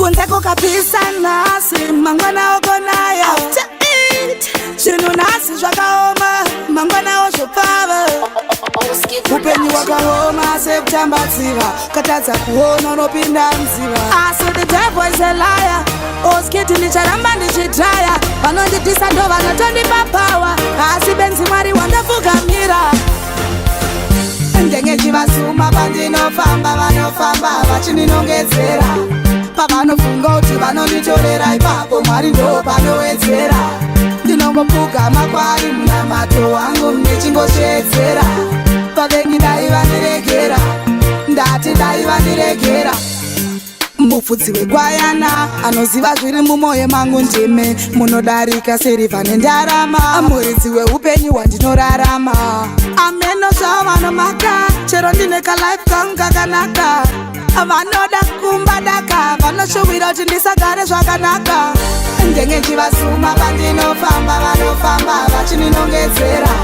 kunze kukapisa nasi mangwana okonaya after it zvinhu nhasi zvakaoma mangwana ozvopfava upenyu wakaoma sekutambadziva katadza kuona unopinda mziva asi the devil is a liar oskiti ndicharamba ndichidhaya vanondidhisa ndo vanotondipa pawa asi benzi mwari wandafugamira ndenge chivasuma pandinofamba vanofamba vachininongedzera pavanofunga kuti vanonditorera ipapo mwari ndo panowedzera ndinongopfugama kwari munamato wangu ndichingosvedzera pavengi dai vandiregera ndati dai vandiregera mufudzi wegwayana anoziva zviri mumwoyo mangu ndime munodarika serivha nendarama muridzi weupenyu hwandinorarama ameno zvavo vanomaka chero ndine kalife kangu kakanaka vanoda kumbadaka vanoshuvira kuti ndisagare zvakanaka ndenge chivasuma pandinofamba vanofamba vachininongedzera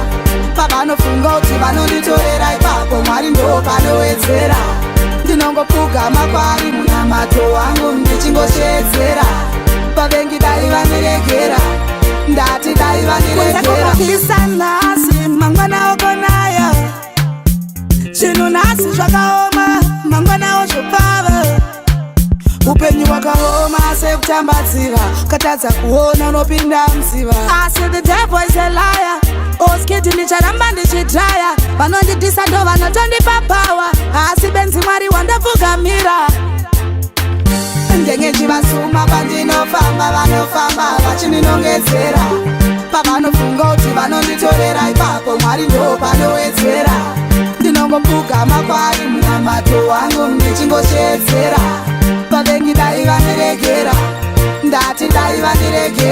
pavanofunga kuti vanonditorera ipapo mwari ndo panowedzera ndinongopfugama kwari munamato wangu ndichingosvedzera pavengi dai vandiregera ndati dai vandiregera nhasi mangwana okonaya zvinhu nhasi zvakaoma mangwana ozvopfava upenyu wakaoma sekutambadziva katadza kuona unopinda mziva asi the devil is a liar oskiti ndicharamba ndichidhaya vanondidhisa ndo vanotondipa pawa asi benzi mwari wandafugamira ndenge chivasuma pandinofamba vanofamba vachininongedzera pavanofunga kuti vanonditorera ipapo mwari ndo panowedzera ndinongopfugama kwari munamato wangu ndichingosvedzera pavengi dai vandiregera ndati dai vandiregera